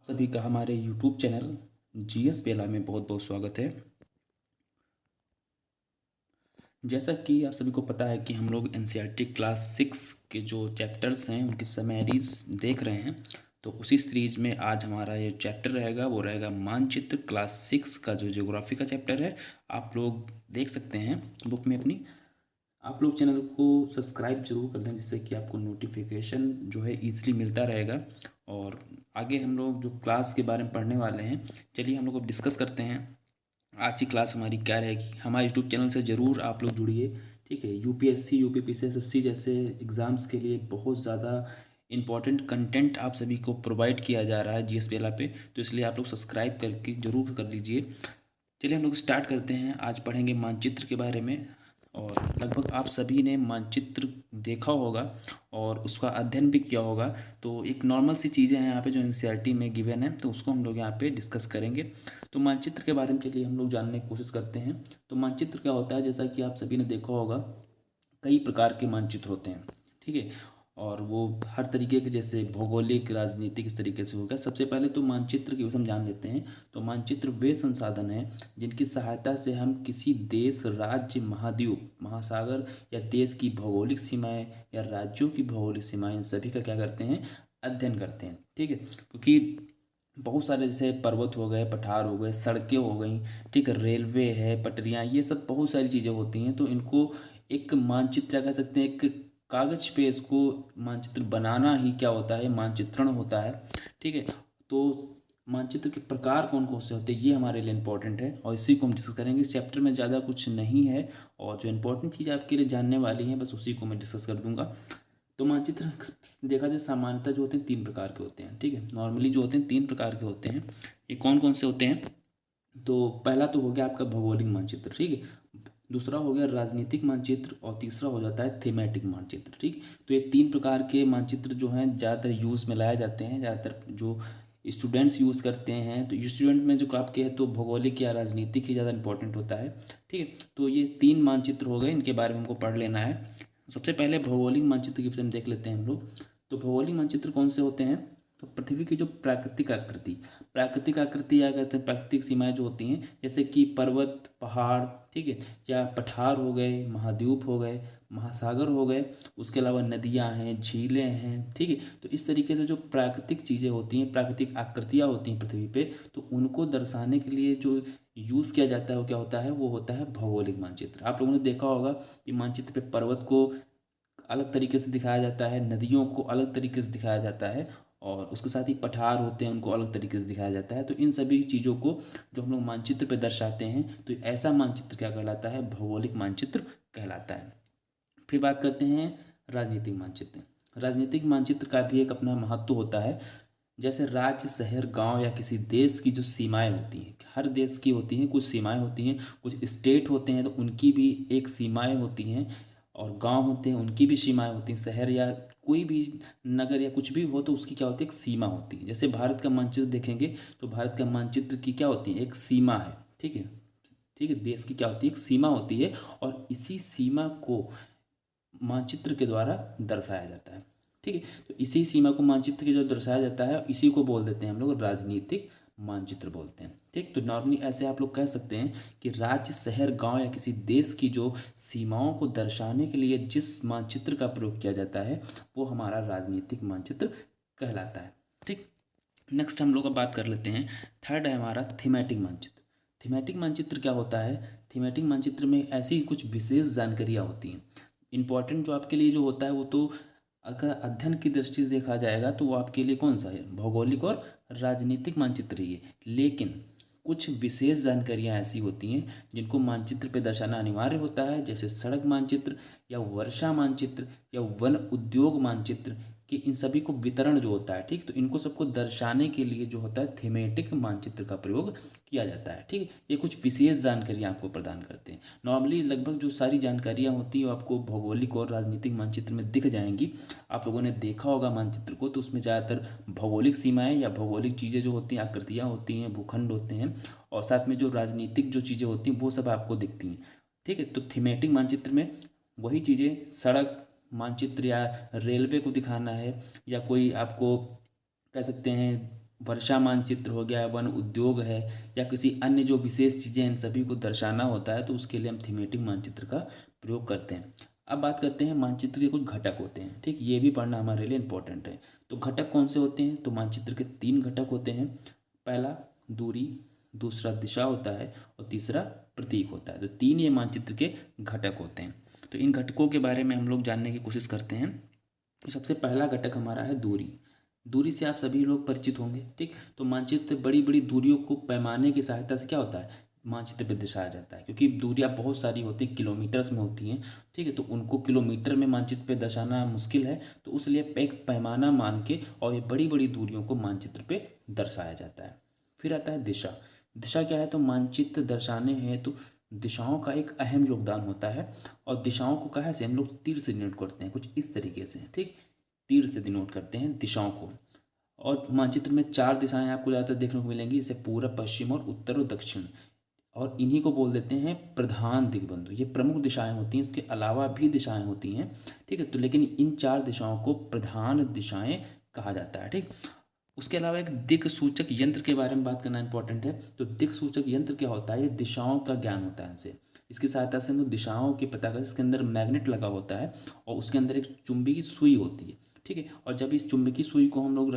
सभी का हमारे यूट्यूब चैनल जीएस बेला में बहुत बहुत स्वागत है। जैसा कि आप सभी को पता है कि हम लोग एनसीईआरटी क्लास 6 के जो चैप्टर्स हैं उनकी समरीज देख रहे हैं। तो उसी सीरीज में आज हमारा ये चैप्टर रहेगा, वो रहेगा मानचित्र क्लास 6 का जो ज्योग्राफी का चैप्टर है। आप लोग देख सकते हैं बुक में अपनी। आप लोग चैनल को सब्सक्राइब जरूर कर लें जिससे कि आपको नोटिफिकेशन जो है ईजिली मिलता रहेगा। और आगे हम लोग जो क्लास के बारे में पढ़ने वाले हैं, चलिए हम लोग अब डिस्कस करते हैं। आज की क्लास हमारी क्या रहेगी। हमारे यूट्यूब चैनल से ज़रूर आप लोग जुड़िए, ठीक है। यूपीएससी यूपीपीसी एसएससी जैसे एग्ज़ाम्स के लिए बहुत ज़्यादा इंपॉर्टेंट कंटेंट आप सभी को प्रोवाइड किया जा रहा है जीएस बेला पे, तो इसलिए आप लोग सब्सक्राइब करके ज़रूर कर लीजिए। चलिए हम लोग स्टार्ट करते हैं। आज पढ़ेंगे मानचित्र के बारे में। और लगभग आप सभी ने मानचित्र देखा होगा और उसका अध्ययन भी किया होगा। तो एक नॉर्मल सी चीज़ें हैं यहाँ पे जो एनसीईआरटी में गिवन है, तो उसको हम लोग यहाँ पे डिस्कस करेंगे। तो मानचित्र के बारे में चलिए हम लोग जानने की कोशिश करते हैं। तो मानचित्र क्या होता है, जैसा कि आप सभी ने देखा होगा कई प्रकार के मानचित्र होते हैं, ठीक है। और वो हर तरीके के, जैसे भौगोलिक, राजनीतिक, इस तरीके से होगा। सबसे पहले तो मानचित्र की हम जान लेते हैं। तो मानचित्र वे संसाधन हैं जिनकी सहायता से हम किसी देश, राज्य, महाद्वीप, महासागर या देश की भौगोलिक सीमाएं या राज्यों की भौगोलिक सीमाएं, इन सभी का क्या करते हैं, अध्ययन करते हैं, ठीक है। क्योंकि बहुत सारे जैसे पर्वत हो गए, पठार हो गए, सड़कें हो गई, ठीक है, रेलवे है, पटरियाँ, ये सब बहुत सारी चीज़ें होती हैं। तो इनको एक मानचित्र कह सकते हैं। एक कागज पे इसको मानचित्र बनाना ही क्या होता है, मानचित्रण होता है, ठीक है। तो मानचित्र के प्रकार कौन कौन से होते हैं ये हमारे लिए इम्पोर्टेंट है और इसी को हम डिस्कस करेंगे। इस चैप्टर में ज़्यादा कुछ नहीं है और जो इम्पोर्टेंट चीज़ आपके लिए जानने वाली है बस उसी को मैं डिस्कस कर दूंगा। तो मानचित्र देखा जाए सामान्यतः जो होते हैं 3 प्रकार के होते हैं, ठीक है। नॉर्मली जो होते हैं 3 प्रकार के होते हैं। ये कौन कौन से होते हैं, तो पहला तो हो गया आपका भौगोलिक मानचित्र, ठीक है। दूसरा हो गया राजनीतिक मानचित्र और तीसरा हो जाता है थीमेटिक मानचित्र, ठीक। तो ये 3 प्रकार के मानचित्र जो हैं ज़्यादातर यूज़ में लाए जाते हैं, ज़्यादातर जो स्टूडेंट्स यूज़ करते हैं। तो स्टूडेंट में जो आपके है तो भौगोलिक या राजनीतिक ही ज़्यादा इंपॉर्टेंट होता है, ठीक है। तो ये 3 मानचित्र हो गए, इनके बारे में हमको पढ़ लेना है। सबसे पहले भौगोलिक मानचित्र की हम देख लेते हैं हम लोग। तो भौगोलिक मानचित्र कौन से होते हैं, तो पृथ्वी की जो प्राकृतिक आकृति या कहते हैं प्राकृतिक सीमाएं जो होती हैं, जैसे कि पर्वत, पहाड़, ठीक है, या पठार हो गए, महाद्वीप हो गए, महासागर हो गए, उसके अलावा नदियां हैं, झीलें हैं, ठीक है। तो इस तरीके से जो प्राकृतिक चीज़ें होती हैं, प्राकृतिक आकृतियाँ होती हैं पृथ्वी पे, तो उनको दर्शाने के लिए जो यूज़ किया जाता है वो क्या होता है, वो होता है भौगोलिक मानचित्र। आप लोगों ने देखा होगा कि मानचित्र पे पर्वत को अलग तरीके से दिखाया जाता है, नदियों को अलग तरीके से दिखाया जाता है, और उसके साथ ही पठार होते हैं उनको अलग तरीके से दिखाया जाता है। तो इन सभी चीज़ों को जो हम लोग मानचित्र पे दर्शाते हैं, तो ऐसा मानचित्र क्या कहलाता है, भौगोलिक मानचित्र कहलाता है। फिर बात करते हैं राजनीतिक मानचित्र। राजनीतिक मानचित्र का भी एक अपना महत्व होता है। जैसे राज्य, शहर, गांव या किसी देश की जो सीमाएं होती हैं, हर देश की होती हैं कुछ सीमाएं होती हैं, कुछ स्टेट होते हैं तो उनकी भी एक सीमाएं होती हैं, और गांव होते हैं उनकी भी सीमाएं होती हैं, शहर या कोई भी नगर या कुछ भी हो तो उसकी क्या होती है, एक सीमा होती है। जैसे भारत का मानचित्र देखेंगे तो भारत का मानचित्र की क्या होती है, एक सीमा है, ठीक है। ठीक है, देश की क्या होती है, एक सीमा होती है, और इसी सीमा को मानचित्र के द्वारा दर्शाया जाता है, ठीक है। तो इसी सीमा को मानचित्र के जो दर्शाया जाता है इसी को बोल देते हैं हम लोग राजनीतिक मानचित्र बोलते हैं, ठीक। तो नॉर्मली ऐसे आप लोग कह सकते हैं कि राज्य, शहर, गांव या किसी देश की जो सीमाओं को दर्शाने के लिए जिस मानचित्र का प्रयोग किया जाता है वो हमारा राजनीतिक मानचित्र कहलाता है, ठीक। नेक्स्ट हम लोग अब बात कर लेते हैं। थर्ड है हमारा थीमेटिक मानचित्र। थीमेटिक मानचित्र क्या होता है, थीमेटिक मानचित्र में ऐसी कुछ विशेष जानकारियाँ होती हैं। इंपॉर्टेंट जो आपके लिए जो होता है वो तो अगर अध्ययन की दृष्टि से देखा जाएगा तो वो आपके लिए कौन सा है, भौगोलिक और राजनीतिक मानचित्र ही है। लेकिन कुछ विशेष जानकारियाँ ऐसी होती हैं जिनको मानचित्र पे दर्शाना अनिवार्य होता है, जैसे सड़क मानचित्र या वर्षा मानचित्र या वन उद्योग मानचित्र, कि इन सभी को वितरण जो होता है, ठीक। तो इनको सबको दर्शाने के लिए जो होता है थीमेटिक मानचित्र का प्रयोग किया जाता है, ठीक है। ये कुछ विशेष जानकारियाँ आपको प्रदान करते हैं। नॉर्मली लगभग जो सारी जानकारियाँ होती हैं वो आपको भौगोलिक और राजनीतिक मानचित्र में दिख जाएंगी। आप लोगों ने देखा होगा मानचित्र को, तो उसमें ज़्यादातर भौगोलिक सीमाएं या भौगोलिक चीज़ें जो होती हैं, आकृतियाँ होती हैं, भूखंड होते हैं, और साथ में जो राजनीतिक जो चीज़ें होती हैं वो सब आपको दिखती हैं, ठीक है। तो थीमेटिक मानचित्र में वही चीज़ें, सड़क मानचित्र या रेलवे को दिखाना है, या कोई आपको कह सकते हैं वर्षा मानचित्र हो गया, वन उद्योग है, या किसी अन्य जो विशेष चीज़ें इन सभी को दर्शाना होता है, तो उसके लिए हम थीमेटिक मानचित्र का प्रयोग करते हैं। अब बात करते हैं मानचित्र के कुछ घटक होते हैं। ठीक, ये भी पढ़ना हमारे लिए इम्पोर्टेंट है। तो घटक कौन से होते हैं? तो मानचित्र के 3 घटक होते हैं। पहला दूरी, दूसरा दिशा होता है, और तीसरा प्रतीक होता है। तो 3 ये मानचित्र के घटक होते हैं। तो इन घटकों के बारे में हम लोग जानने की कोशिश करते हैं। तो सबसे पहला घटक हमारा है दूरी। दूरी से आप सभी लोग परिचित होंगे। ठीक, तो मानचित्र बड़ी बड़ी दूरियों को पैमाने की सहायता से क्या होता है, मानचित्र पे दर्शाया जाता है, क्योंकि दूरियां बहुत सारी होती हैं, किलोमीटर्स में होती हैं। ठीक है, तो उनको किलोमीटर में मानचित्र पे दर्शाना मुश्किल है, तो उसलिए एक पैमाना मान के और ये बड़ी बड़ी दूरियों को मानचित्र पे दर्शाया जाता है। फिर आता है दिशा। दिशा क्या है? तो मानचित्र दर्शाने हैं तो दिशाओं का एक अहम योगदान होता है, और दिशाओं को कहाँ से हम लोग तीर से डिनोट करते हैं, कुछ इस तरीके से। ठीक, तीर से डिनोट करते हैं दिशाओं को। और मानचित्र में 4 दिशाएं आपको ज़्यादातर देखने को मिलेंगी, जैसे पूरब, पश्चिम और उत्तर और दक्षिण। और इन्हीं को बोल देते हैं प्रधान दिग्बंधु। ये प्रमुख दिशाएं होती हैं, इसके अलावा भी दिशाएं होती हैं। ठीक है, तो लेकिन इन 4 दिशाओं को प्रधान दिशाएं कहा जाता है। ठीक, उसके अलावा एक दिक् सूचक यंत्र के बारे में बात करना इंपॉर्टेंट है। तो दिक् सूचक यंत्र क्या होता है? ये दिशाओं का ज्ञान होता है इनसे। इसकी सहायता से हम लोग दिशाओं की पता कर, इसके अंदर मैग्नेट लगा होता है और उसके अंदर एक चुंबकीय सुई होती है। ठीक है, और जब इस चुंबकीय सुई को हम लोग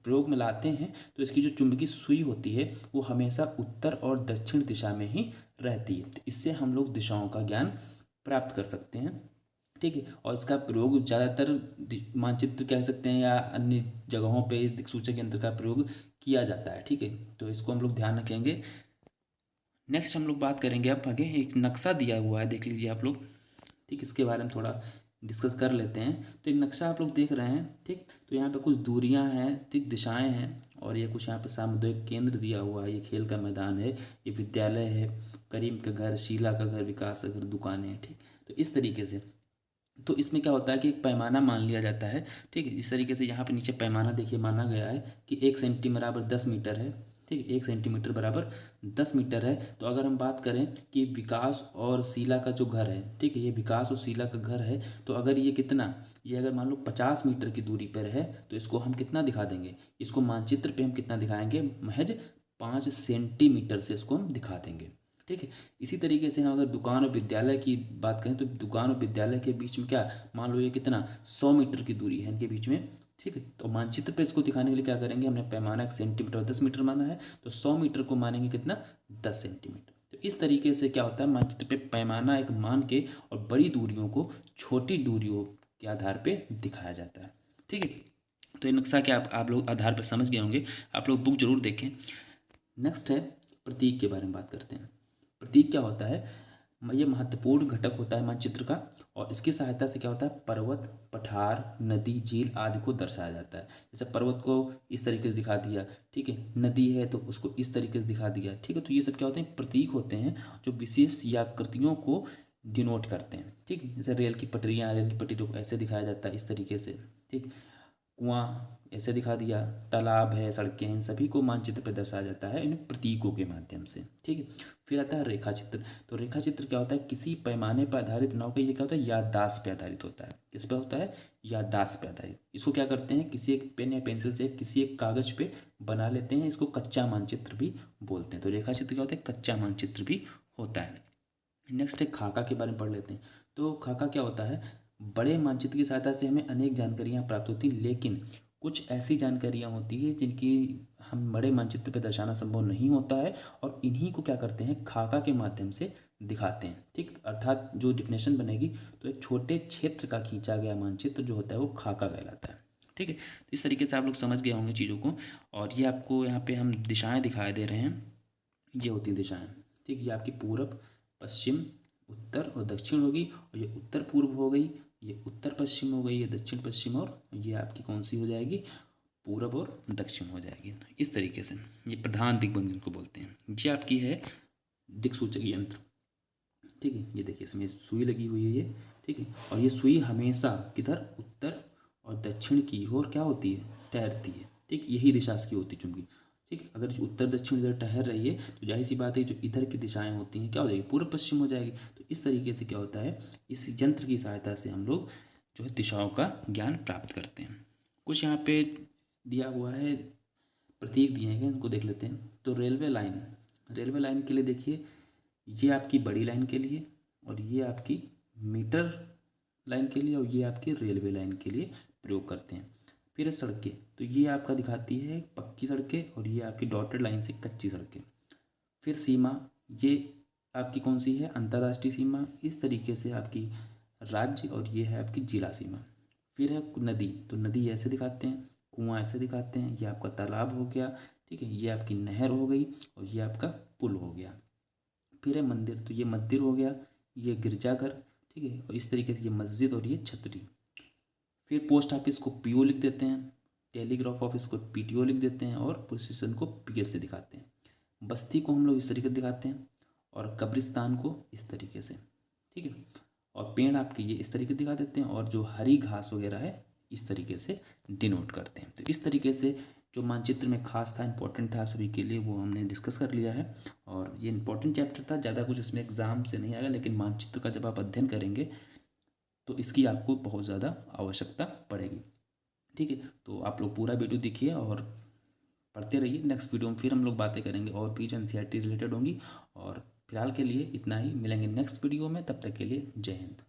प्रयोग में लाते हैं, तो इसकी जो चुंबकीय सुई होती है वो हमेशा उत्तर और दक्षिण दिशा में ही रहती है। तो इससे हम लोग दिशाओं का ज्ञान प्राप्त कर सकते हैं। ठीक है, और इसका प्रयोग ज़्यादातर मानचित्र कह सकते हैं या अन्य जगहों पे इस दिक्सूचक यंत्र का प्रयोग किया जाता है। ठीक है, तो इसको हम लोग ध्यान रखेंगे। नेक्स्ट हम लोग बात करेंगे, अब आगे एक नक्शा दिया हुआ है, देख लीजिए आप लोग। ठीक, इसके बारे में थोड़ा डिस्कस कर लेते हैं। तो एक नक्शा आप लोग देख रहे हैं। ठीक, तो यहाँ पे कुछ दूरियां हैं, ठीक, दिशाएं हैं, और ये कुछ यहाँ पे सामुदायिक केंद्र दिया हुआ है, ये खेल का मैदान है, ये विद्यालय है, करीम का घर, शीला का घर, विकास का घर, दुकानें हैं। ठीक, तो इस तरीके से। तो इसमें क्या होता है कि एक पैमाना मान लिया जाता है। ठीक है, इस तरीके से यहाँ पे नीचे पैमाना देखिए माना गया है कि 1 सेंटीमीटर बराबर 10 मीटर है। ठीक है, 1 सेंटीमीटर बराबर 10 मीटर है। तो अगर हम बात करें कि विकास और शीला का जो घर है, ठीक है, ये विकास और शीला का घर है, तो अगर ये कितना, ये अगर मान लो 50 मीटर की दूरी पर है, तो इसको हम कितना दिखा देंगे, इसको मानचित्र पे हम कितना दिखाएंगे, महज 5 सेंटीमीटर से इसको हम दिखा देंगे। ठीक है, इसी तरीके से हम अगर दुकान और विद्यालय की बात करें, तो दुकान और विद्यालय के बीच में क्या, मान लो ये कितना 100 मीटर की दूरी है इनके बीच में। ठीक है, तो मानचित्र पे इसको दिखाने के लिए क्या करेंगे, हमने पैमाना 1 सेंटीमीटर और 10 मीटर माना है, तो 100 मीटर को मानेंगे कितना, 10 सेंटीमीटर। तो इस तरीके से क्या होता है, मानचित्र पे पैमाना एक मान के और बड़ी दूरियों को छोटी दूरियों के आधार पर दिखाया जाता है। ठीक है, तो ये नक्शा क्या आप लोग आधार पर समझ गए होंगे, आप लोग बुक जरूर देखें। नेक्स्ट है प्रतीक के बारे में बात करते हैं। प्रतीक क्या होता है, ये महत्वपूर्ण घटक होता है मानचित्र का, और इसकी सहायता से क्या होता है, पर्वत, पठार, नदी, झील आदि को दर्शाया जाता है। जैसे पर्वत को इस तरीके से दिखा दिया, ठीक है, नदी है तो उसको इस तरीके से दिखा दिया। ठीक है, तो ये सब क्या होते हैं, प्रतीक होते हैं जो विशेष आकृतियों को डिनोट करते हैं। ठीक, जैसे रेल की पटरियाँ, रेल की पटरी को ऐसे दिखाया जाता है, इस तरीके से। ठीक, कुआं ऐसे दिखा दिया, तालाब है, सड़कें हैं, इन सभी को मानचित्र पर दर्शाया जाता है इन प्रतीकों के माध्यम से। ठीक है, फिर आता है रेखा चित्र। तो रेखा चित्र क्या होता है, किसी पैमाने पर आधारित ना होकर ये क्या होता है, याददाश्त पे आधारित होता है। किस पे होता है, याददाश्त पे आधारित। इसको क्या करते हैं, किसी एक पेन या पेंसिल से किसी एक कागज पे बना लेते हैं, इसको कच्चा मानचित्र भी बोलते हैं। तो रेखा चित्र क्या होता है, कच्चा मानचित्र भी होता है। नेक्स्ट है खाका के बारे में पढ़ लेते हैं। तो खाका क्या होता है, बड़े मानचित्र की सहायता से हमें अनेक जानकारियाँ प्राप्त होती हैं, लेकिन कुछ ऐसी जानकारियाँ होती है जिनकी हम बड़े मानचित्र पर दर्शाना संभव नहीं होता है, और इन्हीं को क्या करते हैं, खाका के माध्यम से दिखाते हैं। ठीक, अर्थात जो डिफिनेशन बनेगी, तो एक छोटे क्षेत्र का खींचा गया मानचित्र जो होता है वो खाका कहलाता है। ठीक है, तो इस तरीके से आप लोग समझ गए होंगे चीज़ों को। और ये आपको यहाँ पे हम दिशाएं दिखाई दे रहे हैं, ये होती हैं दिशाएं। ठीक, ये आपकी पूरब, पश्चिम, उत्तर और दक्षिण होगी, और ये उत्तर पूर्व हो गई, ये उत्तर पश्चिम हो गई, ये दक्षिण पश्चिम, और ये आपकी कौन सी हो जाएगी, पूरब और दक्षिण हो जाएगी। इस तरीके से ये प्रधान दिग्बंधन इनको बोलते हैं। ये आपकी है दिक्सूचक यंत्र। ठीक है, ये देखिए इसमें सुई लगी हुई है ये। ठीक है, और ये सुई हमेशा किधर, उत्तर और दक्षिण की ओर क्या होती है, ठहरती है। ठीक, यही दिशा इसकी होती है चुंबकी। ठीक है, अगर जो उत्तर दक्षिण इधर ठहर रही है, तो जाहिर सी बात है जो इधर की दिशाएं होती हैं क्या हो जाएगी, पूर्व पश्चिम हो जाएगी। तो इस तरीके से क्या होता है, इस यंत्र की सहायता से हम लोग जो है दिशाओं का ज्ञान प्राप्त करते हैं। कुछ यहाँ पे दिया हुआ है प्रतीक दिए हैं इनको देख लेते हैं। तो रेलवे लाइन के लिए देखिए, ये आपकी बड़ी लाइन के लिए और ये आपकी मीटर लाइन के लिए और ये आपकी रेलवे लाइन के लिए प्रयोग करते हैं। फिर है सड़कें, तो ये आपका दिखाती है पक्की सड़कें और ये आपकी डॉटेड लाइन से कच्ची सड़कें। फिर सीमा, ये आपकी कौन सी है, अंतर्राष्ट्रीय सीमा। इस तरीके से आपकी राज्य और ये है आपकी जिला सीमा। फिर है नदी, तो नदी ऐसे दिखाते हैं, कुआं ऐसे दिखाते हैं, ये आपका तालाब हो गया, ठीक है, ये आपकी नहर हो गई और ये आपका पुल हो गया। फिर है मंदिर, तो ये मंदिर हो गया, ये गिरजाघर, ठीक है, और इस तरीके से ये मस्जिद और ये छतरी। फिर पोस्ट ऑफिस को पीओ लिख देते हैं, टेलीग्राफ ऑफिस को पीटीओ लिख देते हैं और पुलिस स्टेशन को पीएस से दिखाते हैं। बस्ती को हम लोग इस तरीके से दिखाते हैं और कब्रिस्तान को इस तरीके से, ठीक है। और पेड़ आपके ये इस तरीके से दिखा देते हैं और जो हरी घास वगैरह है इस तरीके से डिनोट करते हैं। तो इस तरीके से जो मानचित्र में खास था, इंपॉर्टेंट था सभी के लिए, वो हमने डिस्कस कर लिया है। और ये इंपॉर्टेंट चैप्टर था, ज़्यादा कुछ इसमें एग्जाम से नहीं आएगा, लेकिन मानचित्र का जब आप अध्ययन करेंगे तो इसकी आपको बहुत ज़्यादा आवश्यकता पड़ेगी, ठीक है। तो आप लोग पूरा वीडियो देखिए और पढ़ते रहिए। नेक्स्ट वीडियो में फिर हम लोग बातें करेंगे और भी जो एनसीईआरटी रिलेटेड होंगी। और फिलहाल के लिए इतना ही, मिलेंगे नेक्स्ट वीडियो में, तब तक के लिए जय हिंद।